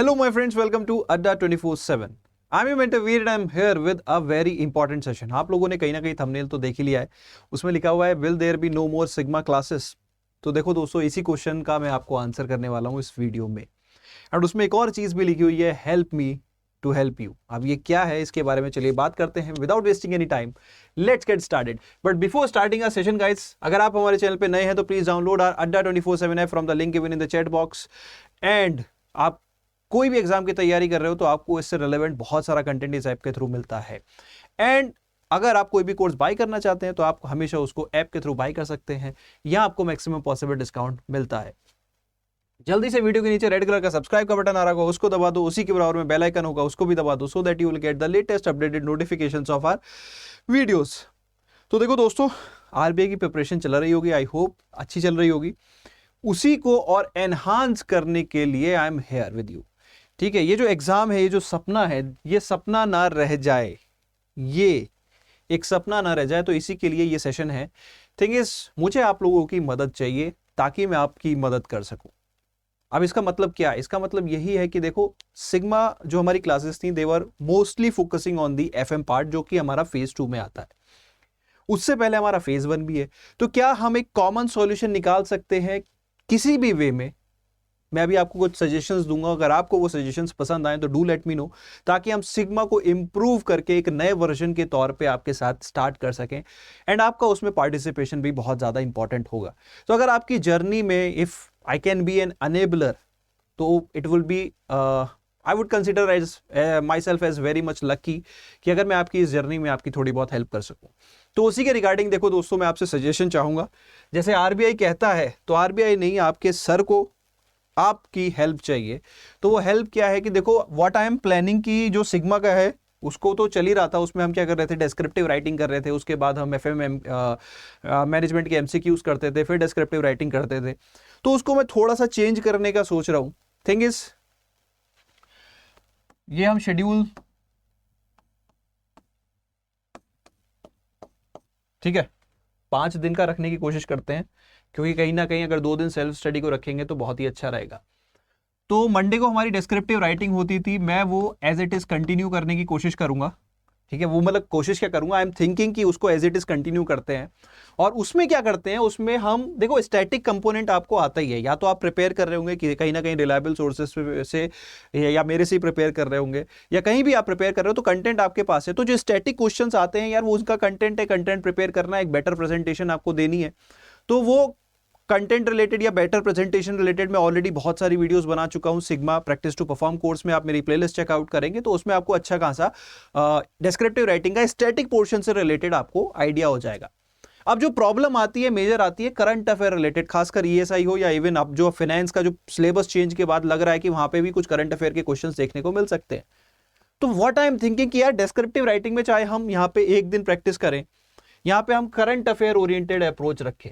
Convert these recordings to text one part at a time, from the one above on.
Hello my friends, welcome to Adda 24/7. I'm your mentor Veer and I'm here with a very important session. आप लोगों ने कहीं ना कहीं थंबनेल तो देख ही लिया है, उसमें लिखा हुआ है will there be no more Sigma classes. तो देखो दोस्तों, इसी क्वेश्चन का मैं आपको आंसर करने वाला हूँ इस वीडियो में। और उसमें एक और चीज भी लिखी हुई है, help me to help you. अब ये क्या है, इसके बारे में चलिए बात करते हैं without wasting any time. Let's get started. But before starting our session guys, अगर आप हमारे चैनल पे नए हैं तो प्लीज डाउनलोड आवर अड्डा 24/7 app from the link given in the chat box. And आप कोई भी एग्जाम की तैयारी कर रहे हो तो आपको इससे रिलेवेंट बहुत सारा कंटेंट इस ऐप के थ्रू मिलता है। एंड अगर आप कोई भी कोर्स बाय करना चाहते हैं तो आप हमेशा उसको ऐप के थ्रू बाय कर सकते हैं, या आपको मैक्सिमम पॉसिबल डिस्काउंट मिलता है। जल्दी से वीडियो के नीचे रेड कलर का सब्सक्राइब का बटन आ रहा होगा, उसको दबा दो। उसी के बराबर में बेल आइकन होगा, उसको भी दबा दो, so that you will get the latest updated notifications of our videos. तो देखो दोस्तों, आरबीआई की प्रिपरेशन चल रही होगी, आई होप अच्छी चल रही होगी। उसी को और एनहांस करने के लिए I am here with you. ठीक है, ये जो एग्जाम है, ये जो सपना है, ये सपना ना रह जाए, ये एक सपना ना रह जाए, तो इसी के लिए ये सेशन है। थिंग इज, मुझे आप लोगों की मदद चाहिए ताकि मैं आपकी मदद कर सकूं। अब इसका मतलब क्या है? इसका मतलब यही है कि देखो, सिग्मा जो हमारी क्लासेस थी, they were mostly focusing on the FM part, जो कि हमारा फेज 2 में आता है। उससे पहले हमारा फेज 1 भी है। तो क्या हम एक कॉमन सॉल्यूशन निकाल सकते हैं किसी भी वे में? मैं अभी आपको कुछ सजेशंस दूंगा, अगर आपको वो सजेशंस पसंद आए तो डू लेट मी नो, ताकि हम सिग्मा को इंप्रूव करके एक नए वर्जन के तौर पे आपके साथ स्टार्ट कर सकें। एंड आपका उसमें पार्टिसिपेशन भी बहुत ज्यादा इंपॉर्टेंट होगा। तो अगर आपकी जर्नी में if I can be an enabler, तो it will be, I would consider as my self as very much lucky कि अगर मैं आपकी इस जर्नी में आपकी थोड़ी बहुत हेल्प कर सकूं। तो उसी के रिगार्डिंग देखो दोस्तों, मैं आपसे सजेशन चाहूंगा। जैसे आरबीआई कहता है, तो आरबीआई नहीं, आपके सर को आपकी हेल्प चाहिए। तो वो हेल्प क्या है कि देखो, व्हाट आई एम प्लानिंग की जो सिग्मा का है उसको तो चल ही रहा था, उसमें हम क्या कर रहे थे, डिस्क्रिप्टिव राइटिंग कर रहे थे। उसके बाद हम एफएम मैनेजमेंट के एमसीक्यूज करते थे, फिर डिस्क्रिप्टिव राइटिंग करते थे। तो उसको मैं थोड़ा सा चेंज करने का सोच रहा हूं। थिंग इज, ये हम शेड्यूल, ठीक है, 5 दिन का रखने की कोशिश करते हैं, क्योंकि कहीं ना कहीं अगर 2 दिन सेल्फ स्टडी को रखेंगे तो बहुत ही अच्छा रहेगा। तो मंडे को हमारी डिस्क्रिप्टिव राइटिंग होती थी, मैं वो एज इट इज कंटिन्यू करने की कोशिश करूंगा। ठीक है, वो मतलब कोशिश क्या करूंगा, आई एम थिंकिंग कि उसको एज इट इज कंटिन्यू करते हैं। और उसमें क्या करते हैं, उसमें हम देखो, स्टैटिक कंपोनेंट आपको आता ही है, या तो आप प्रिपेयर कर रहे होंगे कि कहीं ना कहीं रिलायबल सोर्सेस से, या मेरे से ही प्रिपेयर कर रहे होंगे, या कहीं भी आप प्रिपेयर कर रहे हो, तो कंटेंट आपके पास है। तो जो स्टैटिक क्वेश्चंस आते हैं यार, वो उसका कंटेंट है, कंटेंट प्रिपेयर करना, एक बेटर प्रेजेंटेशन आपको देनी है। तो वो कंटेंट रिलेटेड या बेटर प्रेजेंटेशन रिलेटेड मैं ऑलरेडी बहुत सारी वीडियोस बना चुका हूं Sigma practice to perform course में। आप मेरी प्लेलिस्ट चेकआउट करेंगे तो उसमें आपको अच्छा खासा डिस्क्रिप्टिव राइटिंग का स्टैटिक पोर्शन से रिलेटेड आपको आइडिया हो जाएगा। अब जो प्रॉब्लम आती है, मेजर आती है करंट अफेयर रिलेटेड, खासकर ईएसआई हो या इवन अब जो फाइनेंस का जो सिलेबस चेंज के बाद लग रहा है कि वहां पे भी कुछ करंट अफेयर के क्वेश्चंस देखने को मिल सकते हैं। तो व्हाट आई एम थिंकिंग कि यार, डिस्क्रिप्टिव राइटिंग में चाहे हम यहाँ पे 1 दिन प्रैक्टिस करें, यहाँ पे हम करंट अफेयर ओरिएंटेड अप्रोच रखें।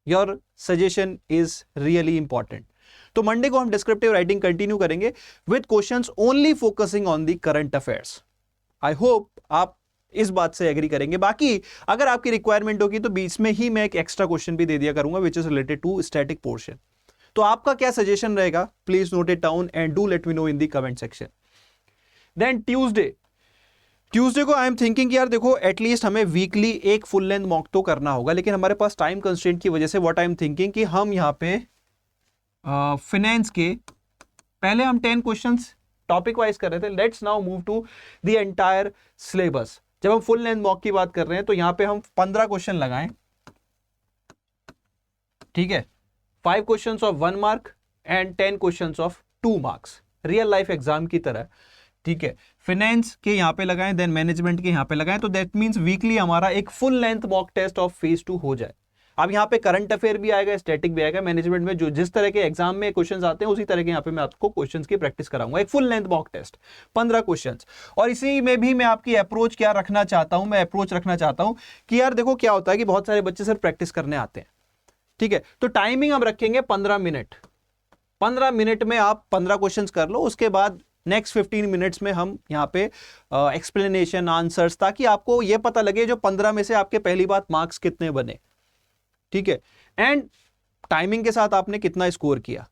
Your suggestion is really important. तो मंडे को हम डिस्क्रिप्टिव राइटिंग कंटिन्यू करेंगे with questions only focusing on the current affairs. I hope आप इस बात से एग्री करेंगे। बाकी अगर आपकी रिक्वायरमेंट होगी तो बीच में ही मैं एक एक्स्ट्रा क्वेश्चन भी दे दिया करूंगा which is related to static portion. तो आपका क्या सजेशन रहेगा, please note it down and do let me know in the comment section. Then Tuesday को आई एम थिंकिंग यार देखो, एटलीस्ट हमें वीकली एक फुल लेंथ मॉक तो करना होगा, लेकिन हमारे पास टाइम कंस्ट्रेंट की वजह से व्हाट आई एम थिंकिंग कि हम यहाँ पे फाइनेंस के पहले हम 10 क्वेश्चंस टॉपिक वाइज कर रहे थे। Let's now move to the entire syllabus. जब हम फुल लेंथ मॉक की बात कर रहे हैं तो यहां पे हम 15 क्वेश्चन लगाएं, ठीक है, 5 questions of 1 mark and 10 questions of 2 marks, real life exam की तरह। ठीक है, फाइनेंस के यहां पे लगाएं, देन मैनेजमेंट के यहां पे लगाएं। तो दैट मींस वीकली हमारा एक full length mock test of phase 2 हो जाए। अब यहाँ पे करंट अफेयर भी आएगा, स्टैटिक भी आएगा। मैनेजमेंट में जो जिस तरह के एग्जाम में क्वेश्चंस आते हैं उसी तरह के यहाँ पे मैं आपको क्वेश्चंस की प्रैक्टिस कराऊंगा। एक full length mock test, 15 questions. और इसी में भी मैं आपकी अप्रोच क्या रखना चाहता हूं, मैं अप्रोच रखना चाहता हूं कि यार देखो क्या होता है कि बहुत सारे बच्चे सिर्फ प्रैक्टिस करने आते हैं। ठीक है, तो टाइमिंग हम रखेंगे 15 मिनट। 15 मिनट में आप 15 क्वेश्चन कर लो, उसके बाद नेक्स्ट 15 मिनट्स में हम यहाँ पे एक्सप्लेनेशन, आंसर्स, ताकि आपको यह पता लगे जो 15 में से आपके पहली बात मार्क्स कितने बने। ठीक है, एंड टाइमिंग के साथ आपने कितना स्कोर किया।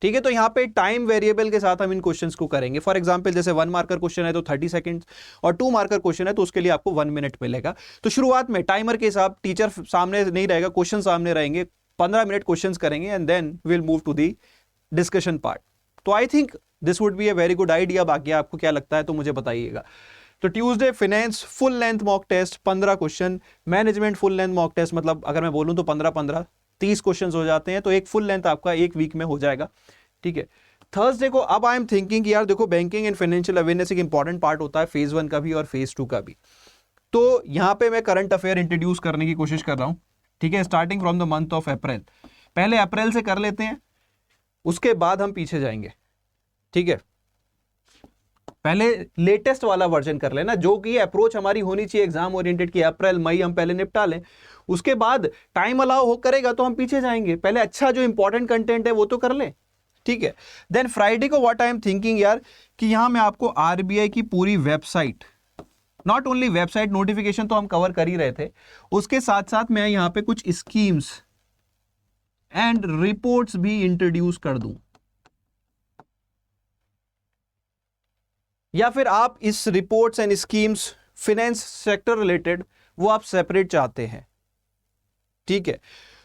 ठीक है, तो यहाँ पे टाइम वेरिएबल के साथ हम इन क्वेश्चंस को करेंगे। फॉर एग्जांपल जैसे 1 मार्कर क्वेश्चन है तो 30 सेकंड्स, और 2 मार्कर क्वेश्चन है तो उसके लिए आपको 1 मिनट मिलेगा। तो शुरुआत में टाइमर के हिसाब, टीचर सामने नहीं रहेगा, क्वेश्चन सामने रहेंगे, 15 मिनट क्वेश्चन करेंगे and then will move to the discussion part. तो I think this would be a very good idea. बाकी आपको क्या लगता है तो मुझे बताइएगा। तो Tuesday finance full length mock test 15 question, management full length mock test, मतलब अगर मैं बोलूं तो 15-15 30 क्वेश्चन हो जाते हैं, तो एक फुल लेंथ आपका एक वीक में हो जाएगा। ठीक है, थर्सडे को अब आई एम थिंकिंग यार देखो बैंकिंग एंड फाइनेंशियल अवेयरनेस एक इंपॉर्टेंट पार्ट होता है फेज 1 का भी और फेज 2 का भी। तो यहां पे मैं करंट अफेयर इंट्रोड्यूस करने की कोशिश कर रहा हूं। ठीक है, starting from the month of April, पहले अप्रैल से कर लेते हैं, उसके बाद हम पीछे जाएंगे। ठीक है, पहले लेटेस्ट वाला वर्जन कर लेना, जो कि अप्रोच हमारी होनी चाहिए एग्जाम ओरिएंटेड की, अप्रैल मई हम पहले निपटा लें, उसके बाद टाइम अलाउ हो करेगा तो हम पीछे जाएंगे। पहले अच्छा जो इंपॉर्टेंट कंटेंट है वो तो कर लें। ठीक है, देन फ्राइडे को व्हाट आई एम थिंकिंग यार कि यहां मैं आपको आरबीआई की पूरी website, not only website, notification तो हम कवर कर ही रहे थे, उसके साथ साथ मैं यहां पे कुछ स्कीम्स एंड रिपोर्ट्स भी इंट्रोड्यूस कर दूं। या फिर आप इस reports and schemes finance sector related वो आप सेपरेट चाहते हैं। ठीक है,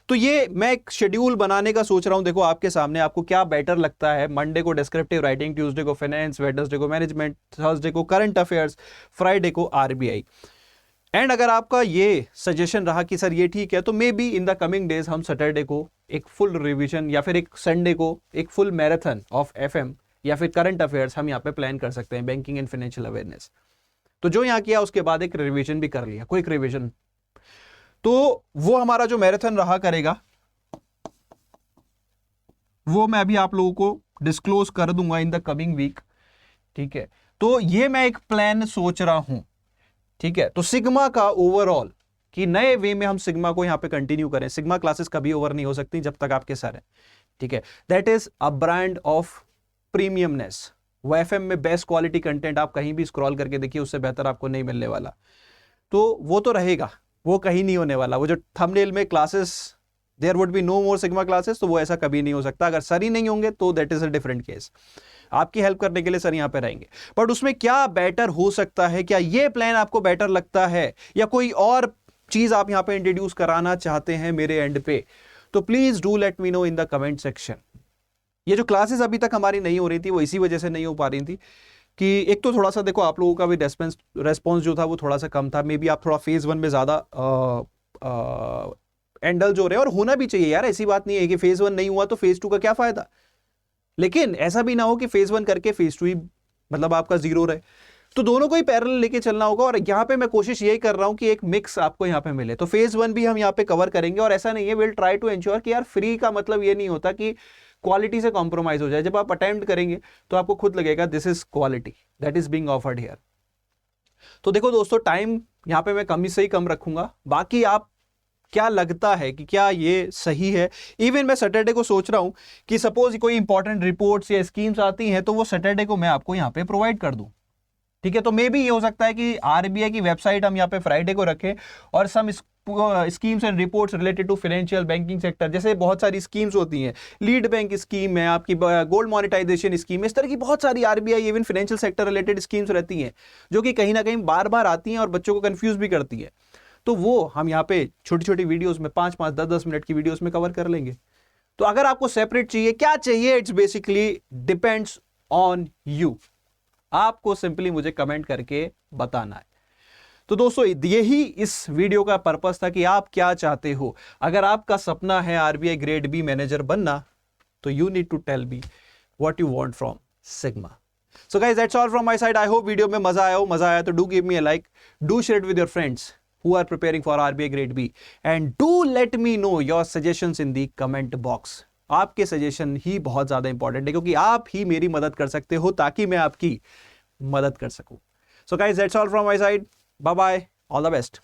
तो ये मैं एक शेड्यूल बनाने का सोच रहा हूं। देखो आपके सामने, आपको क्या बेटर लगता है। मंडे को डिस्क्रिप्टिव राइटिंग, ट्यूसडे को फाइनेंस, वेडनेसडे को मैनेजमेंट, थर्सडे को करंट अफेयर्स, फ्राइडे को आरबीआई। एंड अगर आपका ये सजेशन रहा कि सर ये ठीक है, तो may be in the coming days हम सैटरडे को एक फुल रिवीजन या फिर एक संडे को एक फुल मैराथन ऑफ एफएम या फिर करंट अफेयर्स हम यहाँ पे प्लान कर सकते हैं, बैंकिंग एंड फाइनेंशियल अवेयरनेस। तो जो यहाँ किया उसके बाद एक रिवीजन भी कर लिया, क्विक रिवीजन। तो वो हमारा जो मैराथन रहा करेगा वो मैं अभी आप लोगों को डिस्क्लोज कर दूंगा इन द कमिंग वीक। ठीक है, तो ये मैं एक प्लान सोच रहा हूं। ठीक है, तो सिग्मा का ओवरऑल कि नए वे में हम सिग्मा को यहां पे कंटिन्यू करें। सिग्मा क्लासेस कभी ओवर नहीं हो सकती जब तक आपके सर है। ठीक है, that is a brand of premiumness. वो एफएम में बेस्ट क्वालिटी कंटेंट आप कहीं भी स्क्रॉल करके देखिए, उससे बेहतर आपको नहीं मिलने वाला। तो वो तो रहेगा, वो कहीं नहीं होने वाला। वो जो थंबनेल में classes there would be no more Sigma classes, तो वो ऐसा कभी नहीं हो सकता। अगर सर ही नहीं होंगे तो that is a different case. आपकी हेल्प करने के लिए सर यहां पे रहेंगे, बट उसमें क्या बेटर हो सकता है, क्या ये प्लान आपको बेटर लगता है या कोई और चीज आप यहां पे इंट्रोड्यूस कराना चाहते हैं मेरे एंड पे, तो please do let me know in the comment section. ये जो क्लासेस अभी तक हमारी नहीं हो रही थी वो इसी वजह से नहीं हो पा रही थी कि एक तो थोड़ा सा देखो आप लोगों का भी रेस्पॉन्स जो था वो थोड़ा सा कम था। मे बी आप थोड़ा फेज 1 में ज्यादा एंडल जो रहे, और होना भी चाहिए यार। ऐसी बात नहीं है कि फेज 1 नहीं हुआ तो फेज 2 का क्या फायदा, लेकिन ऐसा भी ना हो कि फेज 1 करके फेज 2 ही मतलब आपका जीरो रहे। तो दोनों को ही पैरेलल लेके चलना होगा, और यहां पे मैं कोशिश यही कर रहा हूं कि एक मिक्स आपको यहां पे मिले। तो फेज 1 भी हम यहां पे कवर करेंगे, और ऐसा नहीं है, विल ट्राई टू एंश्योर कि यार फ्री का मतलब ये नहीं होता कि क्वालिटी से कॉम्प्रोमाइज हो जाए। जब आप अटेम्प्ट करेंगे तो आपको खुद लगेगा this is quality that is being offered here. तो देखो दोस्तों, टाइम यहां पे मैं कम से ही कम रखूंगा। बाकी आप क्या लगता है कि क्या ये सही है? इवन मैं सैटरडे को सोच रहा हूं कि सपोज कोई इंपॉर्टेंट रिपोर्ट्स या स्कीम्स आती हैं तो वो सैटरडे को मैं आपको यहां पे प्रोवाइड कर दूं। ठीक है, तो मे भी ये हो सकता है कि आरबीआई की वेबसाइट हम यहाँ पे फ्राइडे को रखें, और some schemes and reports related to financial banking sector, जैसे बहुत सारी स्कीम्स होती हैं, लीड बैंक स्कीम है आपकी, गोल्ड मॉनिटाइजेशन स्कीम, इस तरह की बहुत सारी RBI even financial sector related schemes रहती हैं जो कि कहीं ना कहीं बार बार आती हैं और बच्चों को कंफ्यूज भी करती है। तो वो हम यहाँ पे छोटी छोटी वीडियोस में 5-5, 10-10 मिनट की वीडियोस में कवर कर लेंगे। तो अगर आपको सेपरेट चाहिए, क्या चाहिए, it's basically depends on you. आपको सिंपली मुझे कमेंट करके बताना है। तो दोस्तों यही इस वीडियो का पर्पस था कि आप क्या चाहते हो। अगर आपका सपना है आरबीआई ग्रेड बी मैनेजर बनना, तो you need to tell me what you want from Sigma. So guys that's all from my side. I hope video में मजा आया हो। मजा आया तो do give me a like, do share it with your friends who are preparing for RBI grade B, and do let me know your suggestions in the comment box। आपके suggestion ही बहुत ज्यादा इंपॉर्टेंट है, क्योंकि आप ही मेरी मदद कर सकते हो ताकि मैं आपकी मदद कर सकूं। So guys, that's all from my side. Bye bye, all the best।